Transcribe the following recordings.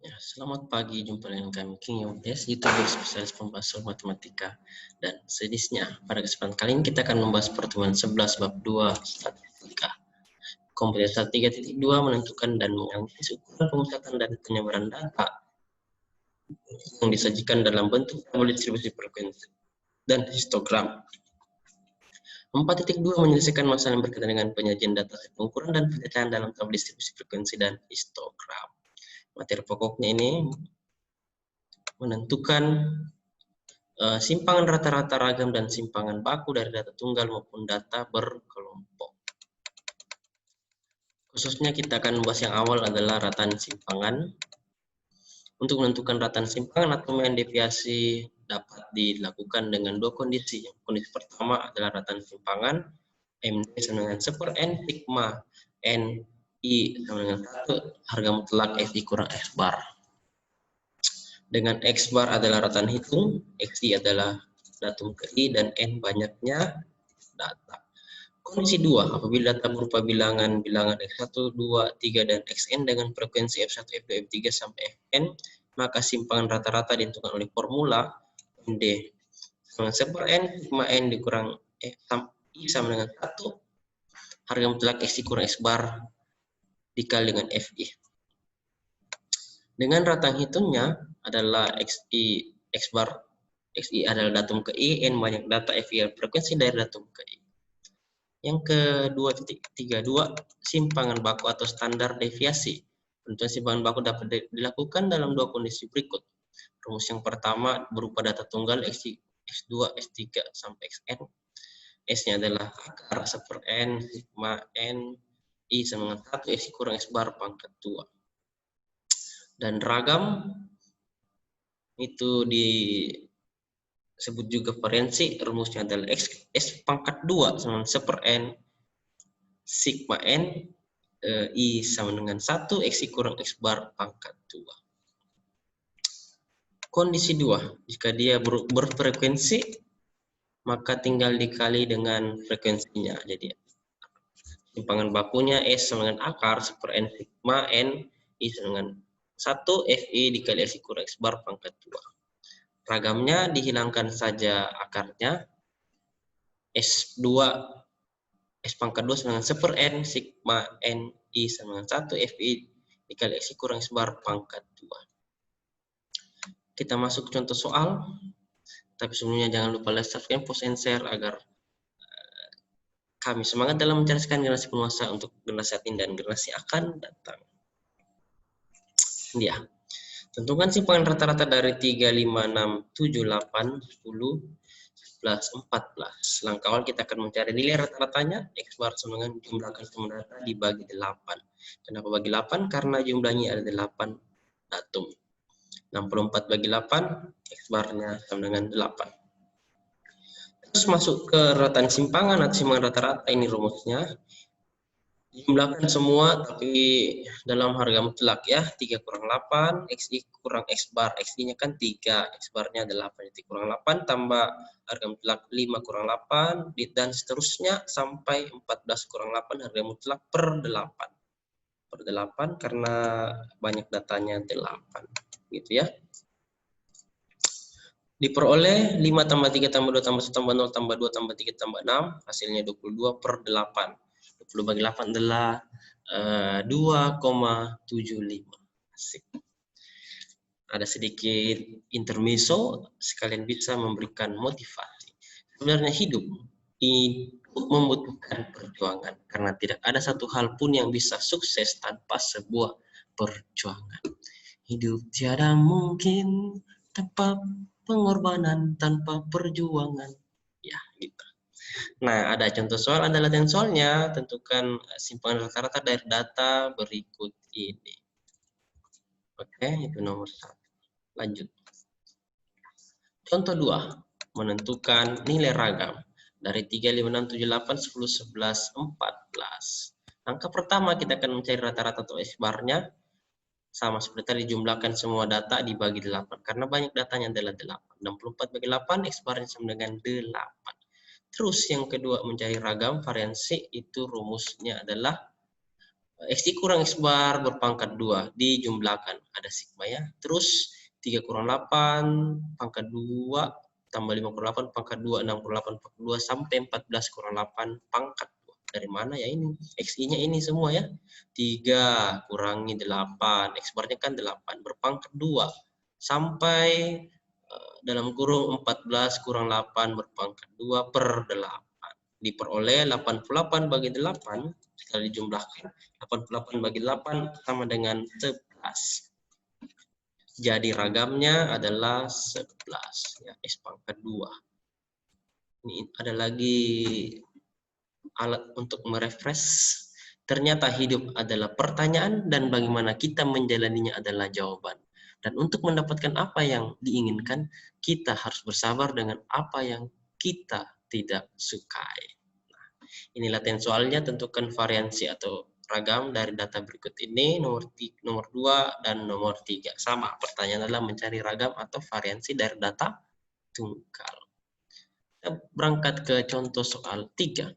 Ya, selamat pagi, jumpa dengan kami King Yodes, YouTuber spesialis pembahasan matematika dan sejenisnya. Pada kesempatan kali ini kita akan membahas pertemuan 11 bab 2 statistika. Kompetensi 3.2 menentukan dan menganalisis ukuran pemusatan dan penyebaran data yang disajikan dalam bentuk tabel distribusi frekuensi dan histogram. 4.2 menyelesaikan masalah yang berkaitan dengan penyajian data pengukuran dan pencacahan dalam tabel distribusi frekuensi dan histogram. Materi pokoknya ini menentukan simpangan rata-rata ragam dan simpangan baku dari data tunggal maupun data berkelompok. Khususnya kita akan membahas yang awal adalah rataan simpangan. Untuk menentukan rataan simpangan atau mean deviasi dapat dilakukan dengan dua kondisi. Kondisi pertama adalah rataan simpangan MD sama dengan 1/n sigma N I sama dengan 1 harga mutlak FI kurang X bar. Dengan X bar adalah rataan hitung, XI adalah datum ke I, dan N banyaknya data. Kondisi 2, apabila data berupa bilangan X1, 2, 3, dan Xn dengan frekuensi F1, F2, F3, sampai Fn, maka simpangan rata-rata ditentukan oleh formula MD sama 1/n, sigma N dikurang I sama dengan 1, harga mutlak XI kurang X bar dikali dengan FI. Dengan rataan hitungnya adalah XI X bar, XI adalah datum ke I, N banyak data, FI frekuensi dari datum ke I. Yang ke-2.32, simpangan baku atau standar deviasi. Penentuan simpangan baku dapat dilakukan dalam dua kondisi berikut. Rumus yang pertama berupa data tunggal XI, X2, X3, sampai Xn. S-nya adalah akar 1/n, sigma N, I sama dengan 1, X kurang X bar pangkat 2. Dan ragam itu disebut juga variansi, rumusnya adalah S pangkat 2 sama 1/n sigma N I sama dengan 1 X kurang X bar pangkat 2. Kondisi 2, jika dia berfrekuensi maka tinggal dikali dengan frekuensinya. Jadi simpangan bakunya S sama dengan akar 1/n sigma N I sama dengan 1 FI dikali X kurang X bar pangkat 2. Ragamnya dihilangkan saja akarnya. S2 S pangkat 2 sama dengan 1/n sigma N I sama dengan 1 FI dikali X kurang X bar pangkat 2. Kita masuk contoh soal. Tapi sebelumnya jangan lupa like, subscribe, post, and share agar kami semangat dalam mencerdaskan generasi penguasa untuk generasi saat ini dan generasi akan datang. Ya. Tentukan simpangan rata-rata dari 3, 5, 6, 7, 8, 10, 11, 14. Langkah awal kita akan mencari nilai rata-ratanya. X bar sama dengan jumlahkan semua data dibagi 8. Kenapa bagi 8? Karena jumlahnya ada 8 datum. 64 bagi 8, X barnya sama dengan 8. Terus masuk ke rataan simpangan atau simpangan rata-rata, ini rumusnya. Jumlahkan semua tapi dalam harga mutlak ya. 3 kurang 8, XI kurang X bar. XI-nya kan 3, X barnya 8. Jadi kurang 8 tambah harga mutlak 5 kurang 8, dan seterusnya sampai 14 kurang 8 harga mutlak per 8. Per 8 karena banyak datanya 8. Gitu ya. Diperoleh 5 tambah 3 tambah 2 tambah 1 tambah 0 tambah 2 tambah 3 tambah 6, hasilnya 22 per 8. 20 bagi 8 adalah 2,75. Asik. Ada sedikit intermezzo, sekalian bisa memberikan motivasi. Sebenarnya hidup membutuhkan perjuangan, karena tidak ada satu hal pun yang bisa sukses tanpa sebuah perjuangan. Hidup tiada mungkin tanpa pengorbanan, tanpa perjuangan. Ya, gitu. Nah, ada contoh soal, ada latihan soalnya. Tentukan simpangan rata-rata dari data berikut ini. Oke, itu nomor 1. Lanjut. Contoh 2. Menentukan nilai ragam dari 3, 5, 6, 7, 8, 10, 11, 14. Langkah pertama kita akan mencari rata-rata atau X barnya. Sama seperti tadi, jumlahkan semua data dibagi 8. Karena banyak datanya adalah 8. 64 bagi 8, X barnya sama dengan 8. Terus yang kedua, mencari ragam variansi, itu rumusnya adalah XI kurang X bar berpangkat 2 dijumlahkan. Ada sigma ya. Terus 3 kurang 8 pangkat 2 tambah 5 kurang 8 pangkat 2, 6 kurang 8 pangkat 2 sampai 14 kurang 8 pangkat 2. Dari mana ya ini? XI-nya ini semua ya. 3 kurangi 8. X barnya kan 8 berpangkat 2 sampai dalam kurung 14 kurang 8 berpangkat 2 per 8. Diperoleh 88 bagi 8 setelah dijumlahkan. 88 bagi 8 sama dengan 11. Jadi ragamnya adalah 11. Ya, X pangkat 2. Ini ada lagi alat untuk merefresh. Ternyata hidup adalah pertanyaan dan bagaimana kita menjalaninya adalah jawaban. Dan untuk mendapatkan apa yang diinginkan, kita harus bersabar dengan apa yang kita tidak sukai. Nah, ini latihan soalnya, tentukan variansi atau ragam dari data berikut ini, nomor 2 dan nomor 3. Sama, pertanyaan adalah mencari ragam atau variansi dari data tunggal. Kita berangkat ke contoh soal 3.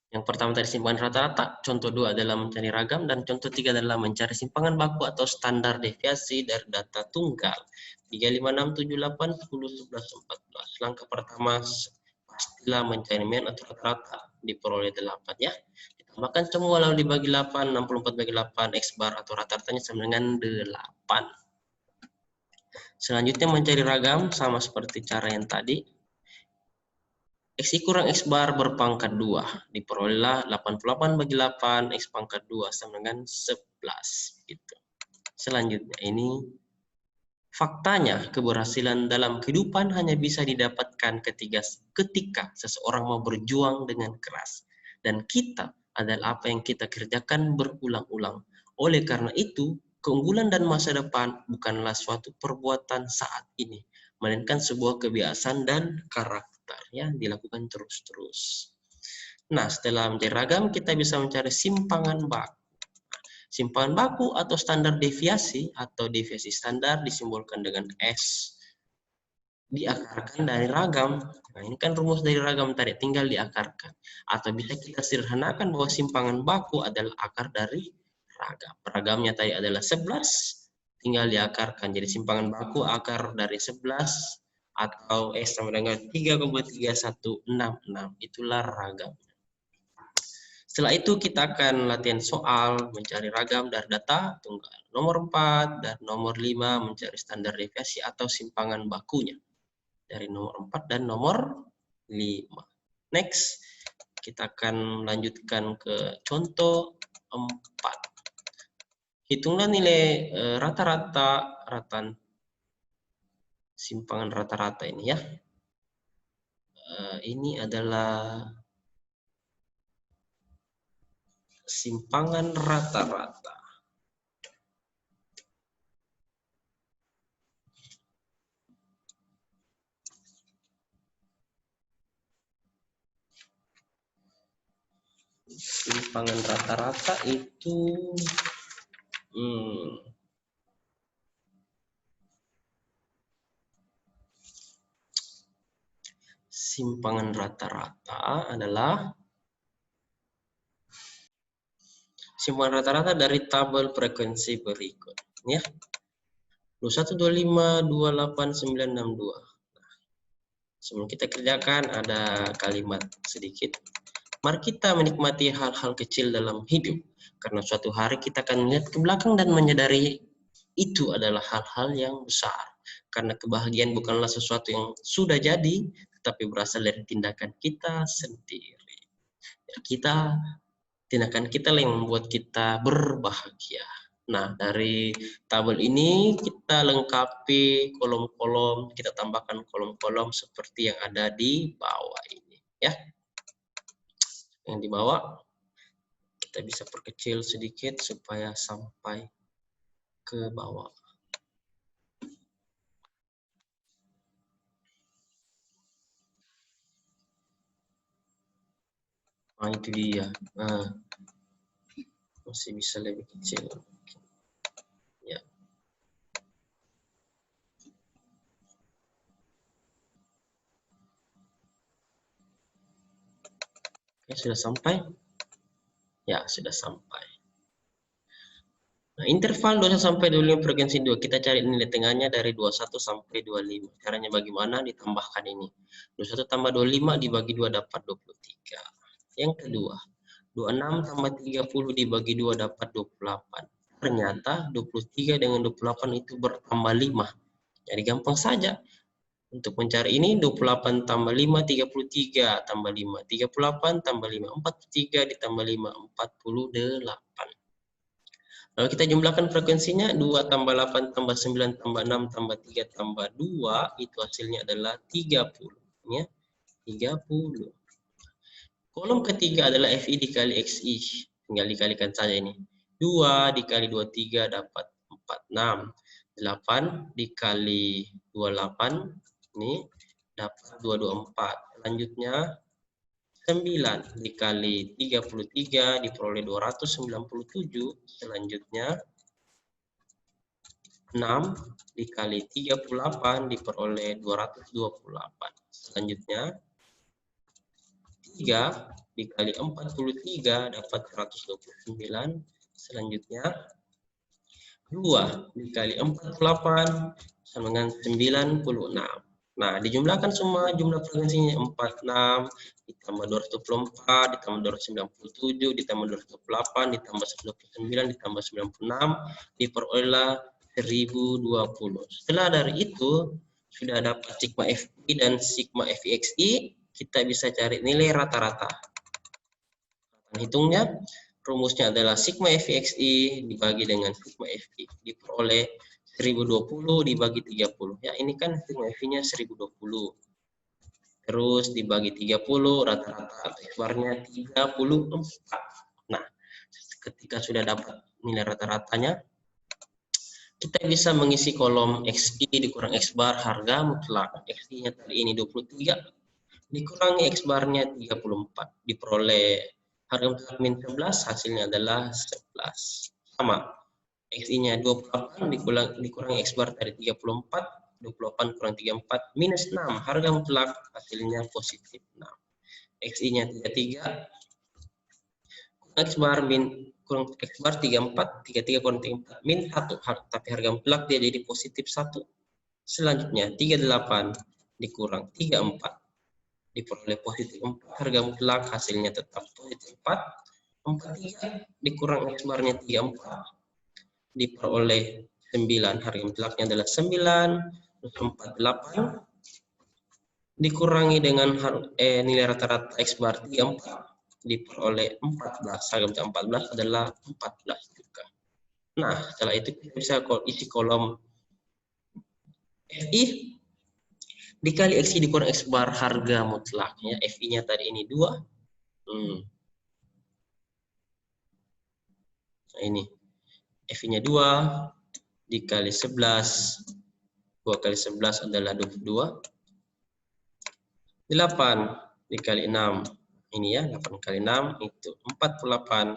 Yang pertama tadi simpangan rata-rata, contoh 2 adalah mencari ragam, dan contoh 3 adalah mencari simpangan baku atau standar deviasi dari data tunggal. 3, 5, 6, 7, 8, 10, 11, 14. Langkah pertama, pastilah mencari mean atau rata-rata, diperoleh 8 ya. Ditambahkan semua lalu dibagi 8, 64 bagi 8, X bar atau rata-ratanya sama dengan 8. Selanjutnya mencari ragam, sama seperti cara yang tadi. XI kurang X bar berpangkat 2. Diperolehlah 88 bagi 8, X pangkat 2 sama dengan 11. Gitu. Selanjutnya ini, faktanya keberhasilan dalam kehidupan hanya bisa didapatkan ketika seseorang mau berjuang dengan keras. Dan kita adalah apa yang kita kerjakan berulang-ulang. Oleh karena itu, keunggulan dan masa depan bukanlah suatu perbuatan saat ini, melainkan sebuah kebiasaan dan karakter yang dilakukan terus-terus. Nah, setelah mencari ragam, kita bisa mencari simpangan baku. Simpangan baku atau standar deviasi atau deviasi standar disimbolkan dengan S. Diakarkan dari ragam. Nah, ini kan rumus dari ragam tadi, tinggal diakarkan. Atau bisa kita sederhanakan bahwa simpangan baku adalah akar dari ragam. Ragamnya tadi adalah 11, tinggal diakarkan. Jadi simpangan baku akar dari 11 atau S sama dengan 3,3166. Itulah ragam. Setelah itu kita akan latihan soal mencari ragam dari data tunggal. Nomor 4 dan nomor 5 mencari standar deviasi atau simpangan bakunya. Dari nomor 4 dan nomor 5. Next, kita akan lanjutkan ke contoh 4. Hitunglah nilai rata-rata simpangan rata-rata ini ya. Ini adalah simpangan rata-rata. Simpangan rata-rata itu simpangan rata-rata adalah simpangan rata-rata dari tabel frekuensi berikut ya. 21, 25, 28, 9, 62. Nah, sebelum kita kerjakan ada kalimat sedikit. Mari kita menikmati hal-hal kecil dalam hidup, karena suatu hari kita akan melihat ke belakang dan menyadari itu adalah hal-hal yang besar. Karena kebahagiaan bukanlah sesuatu yang sudah jadi, tetapi berasal dari tindakan kita sendiri. Tindakan kita yang membuat kita berbahagia. Nah, dari tabel ini kita lengkapi kolom-kolom, kita tambahkan kolom-kolom seperti yang ada di bawah ini, ya. Yang di bawah kita bisa perkecil sedikit supaya sampai ke bawah. Nah, itu dia. Nah, masih bisa lebih kecil. Ya. Oke, sudah sampai? Ya, sudah sampai. Nah, interval 21 sampai 25 frekuensi 2, kita cari nilai tengahnya dari 21 sampai 25. Caranya bagaimana? Ditambahkan ini. 21 tambah 25 dibagi 2 dapat 23. Yang kedua, 26 tambah 30 dibagi 2 dapat 28. Ternyata 23 dengan 28 itu bertambah 5. Jadi gampang saja. Untuk mencari ini 28 tambah 5, 33 tambah 5, 38 tambah 5, 43 ditambah 5, 48. Lalu kita jumlahkan frekuensinya, 2 tambah 8 tambah 9 tambah 6 tambah 3 tambah 2, itu hasilnya adalah 30. Ya, 30. Kolom ketiga adalah FI dikali XI. Tinggal dikalikan saja ini. 2 dikali 23 dapat 46. 8 dikali 28, ini dapat 224. Selanjutnya 9 dikali 33 diperoleh 297. Selanjutnya 6 dikali 38 diperoleh 228. Selanjutnya 3 dikali 43 dapat 129. Selanjutnya 2 dikali 48 sama dengan 96. Nah, dijumlahkan semua jumlah frekuensinya 46 ditambah 224 ditambah 297 ditambah 208 ditambah 129 ditambah 96 diperolehlah 1020. Setelah dari itu sudah dapat sigma FI dan sigma FIXI, kita bisa cari nilai rata-rata. Hitungnya, rumusnya adalah sigma FIXI dibagi dengan sigma FI diperoleh 1020 dibagi 30. Ya, ini kan sigma FI-nya 1020. Terus dibagi 30, rata-rata X-barnya 34. Nah, ketika sudah dapat nilai rata-ratanya, kita bisa mengisi kolom XI dikurang X-bar harga mutlak. XI-nya tadi ini 23, dikurangi X-barnya 34, diperoleh harga mutlak min 11, hasilnya adalah 11. Sama, XI-nya 28 dikurangi X-bar dari 34, 28 kurang 34, minus 6, harga mutlak hasilnya positif 6. XI-nya 33, X-bar min kurang X-bar 34, 33 kurang 34, min 1, tapi harga mutlak dia jadi positif 1. Selanjutnya 38 dikurang 34, diperoleh positif 4, harga mutlak hasilnya tetap positif 4. 43 dikurang X-barnya 34, diperoleh 9, harga mutlaknya adalah 9. 48 dikurangi dengan nilai rata-rata X-bar 34, diperoleh 14, harga mutlak 14 adalah 14 juga. Nah, setelah itu kita bisa isi kolom FI dikali XI dikurang X-bar harga mutlaknya. FI-nya tadi ini 2. Nah, ini FI-nya 2 dikali 11. 2 kali 11 adalah 22. 8 dikali 6. Ini ya, 8 kali 6 itu 48.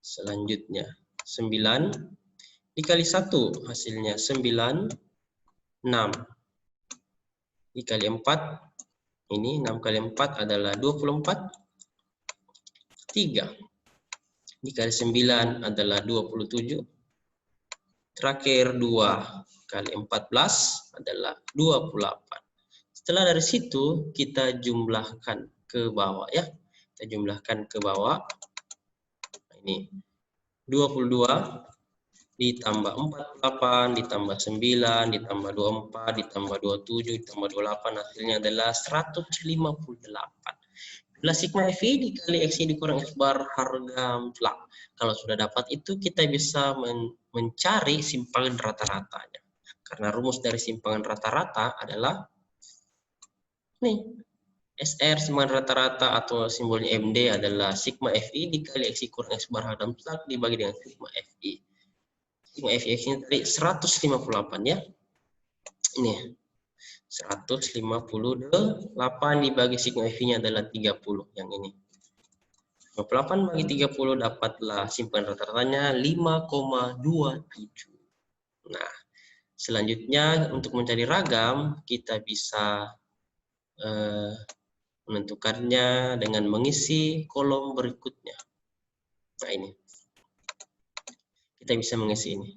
Selanjutnya 9 dikali 1 hasilnya 9. 6 dikali 4, ini 6 kali 4 adalah 24. 3 dikali 9 adalah 27. Terakhir 2 kali 14 adalah 28. Setelah dari situ kita jumlahkan ke bawah ya. Kita jumlahkan ke bawah. Nah, ini 22 ditambah 48 ditambah 9 ditambah 24 ditambah 27 ditambah 28, hasilnya adalah 158. Bila sigma FI dikali XI dikurang X-bar harga mutlak. Kalau sudah dapat itu kita bisa mencari simpangan rata-ratanya. Karena rumus dari simpangan rata-rata adalah nih, SR simpangan rata-rata atau simbolnya MD adalah sigma FI dikali XI kurang X bar harga mutlak dibagi dengan sigma FI. Sigma FI ini tadi 158 ya. Ini 158 dibagi sigma FI-nya adalah 30 yang ini. 58 bagi 30 dapatlah simpangan rata-ratanya 5,27. Nah, selanjutnya untuk mencari ragam kita bisa menentukannya dengan mengisi kolom berikutnya. Nah, ini kita bisa mengisi ini.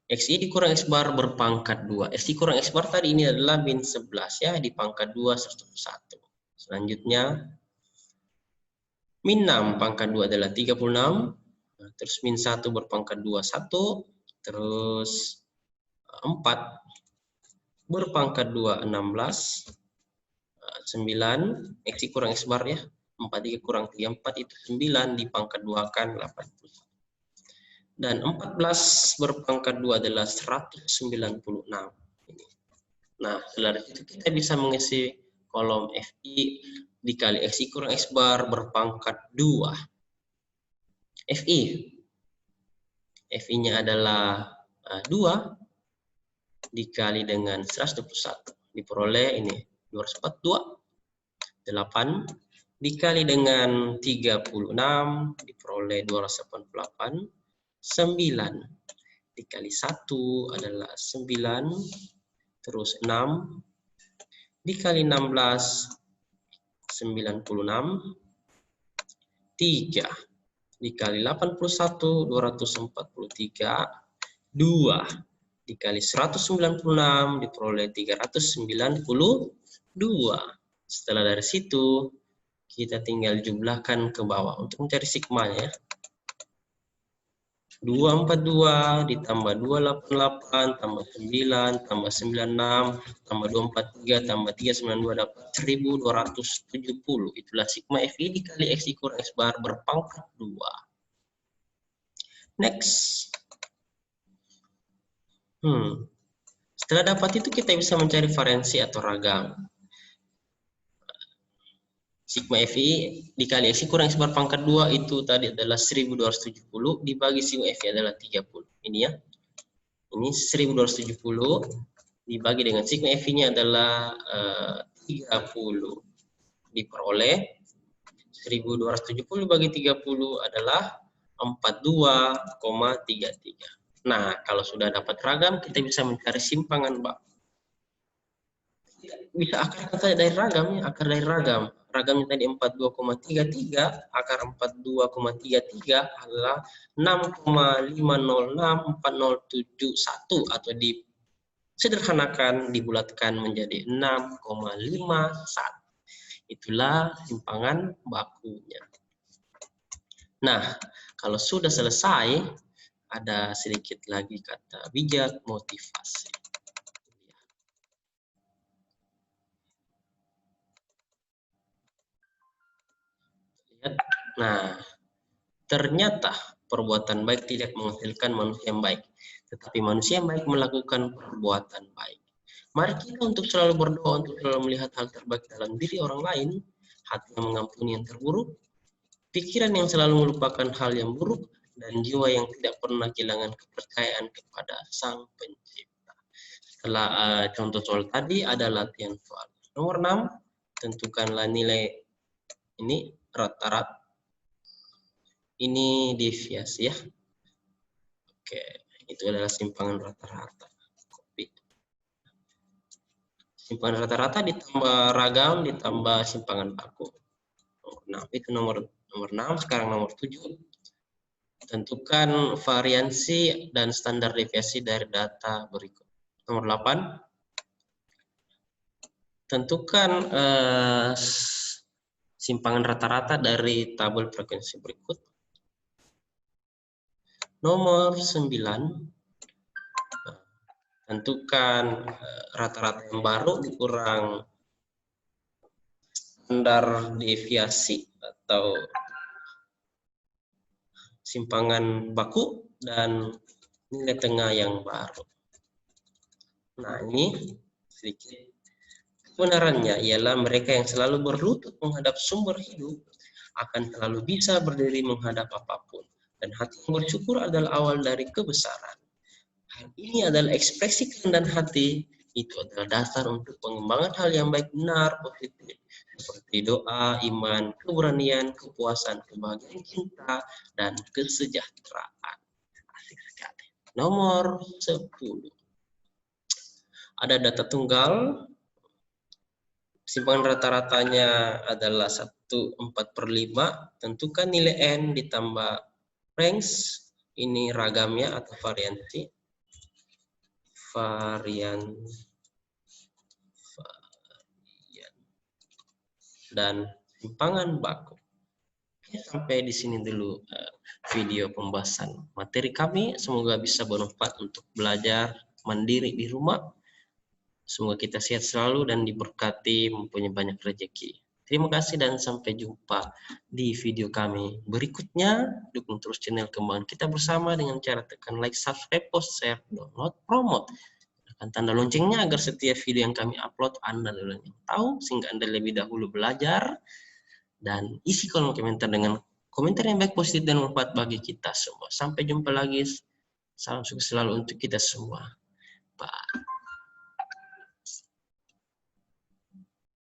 XI dikurang X bar berpangkat 2. XI kurang X bar tadi ini adalah min 11 ya, di pangkat 2 101. Selanjutnya min 6 pangkat 2 adalah 36. Nah, terus min 1 berpangkat 2 1. Terus 4 berpangkat 2 16. 9 XI kurang X bar ya. 43 kurang 34 itu 9 di pangkat 2 kan 80. Dan 14 berpangkat 2 adalah 196. Nah, dari itu kita bisa mengisi kolom FI dikali XI kurang X bar berpangkat 2. FI. FI-nya adalah 2 dikali dengan 121. Diperoleh ini 242. 8 dikali dengan 36 diperoleh 288. 9 dikali 1 adalah 9, terus 6 dikali 16 96, 3 dikali 81 243, 2 dikali 196 diperoleh 392. Setelah dari situ kita tinggal jumlahkan ke bawah untuk mencari sigmanya ya. 242 ditambah 288 tambah 9 tambah 96 tambah 243 tambah 392 dapat 1270. Itulah sigma FI dikali XI kurang X bar berpangkat 2. Next. Setelah dapat itu kita bisa mencari variansi atau ragam. Sigma FI dikali XI kurang X bar pangkat 2 itu tadi adalah 1270 dibagi sigma FI adalah 30. Ini ya. Ini 1270 dibagi dengan sigma FI-nya adalah 30. Diperoleh 1270 bagi 30 adalah 42,33. Nah, kalau sudah dapat ragam kita bisa mencari simpangan baku. Bisa akar saja dari ragam ya, akar dari ragam. Ragamnya tadi 42,33, akar 42,33 adalah 6,5064071 atau disederhanakan dibulatkan menjadi 6,51. Itulah simpangan bakunya. Nah, kalau sudah selesai ada sedikit lagi kata bijak motivasi. Nah, ternyata perbuatan baik tidak menghasilkan manusia yang baik, tetapi manusia yang baik melakukan perbuatan baik. Mari kita untuk selalu berdoa untuk selalu melihat hal terbaik dalam diri orang lain, hati yang mengampuni yang terburuk, pikiran yang selalu melupakan hal yang buruk, dan jiwa yang tidak pernah kehilangan kepercayaan kepada Sang Pencipta. Setelah contoh soal tadi ada latihan soal. Nomor 6, tentukanlah nilai ini rata-rata. Ini deviasi ya. Oke, itu adalah simpangan rata-rata. Copy. Simpangan rata-rata ditambah ragam ditambah simpangan baku. Nah, itu nomor 6, sekarang nomor 7. Tentukan variansi dan standar deviasi dari data berikut. Nomor 8. Tentukan simpangan rata-rata dari tabel frekuensi berikut. Nomor 9, tentukan rata-rata yang baru dikurang standar deviasi atau simpangan baku dan nilai tengah yang baru. Nah, ini sedikit kebenarannya ialah mereka yang selalu berlutut menghadap sumber hidup akan selalu bisa berdiri menghadap apapun. Dan hati yang bersyukur adalah awal dari kebesaran. Hal ini adalah ekspresi kerendahan hati, itu adalah dasar untuk pengembangan hal yang baik, benar, positif, seperti doa, iman, keberanian, kepuasan, kebahagiaan, cinta, dan kesejahteraan. Asik sekali. Nomor 10. Ada data tunggal, simpangan rata-ratanya adalah 1/4/5, tentukan nilai N ditambah range ini ragamnya atau variansi. Dan simpangan baku. Oke, sampai di sini dulu video pembahasan materi kami. Semoga bisa bermanfaat untuk belajar mandiri di rumah. Semoga kita sehat selalu dan diberkati mempunyai banyak rezeki. Terima kasih dan sampai jumpa di video kami berikutnya. Dukung terus channel Kembangan Kita Bersama dengan cara tekan like, subscribe, post, share, download, promote. Tekan tanda loncengnya agar setiap video yang kami upload Anda duluan yang tahu, sehingga Anda lebih dahulu belajar. Dan isi kolom komentar dengan komentar yang baik, positif, dan bermanfaat bagi kita semua. Sampai jumpa lagi. Salam sukses selalu untuk kita semua. Bye.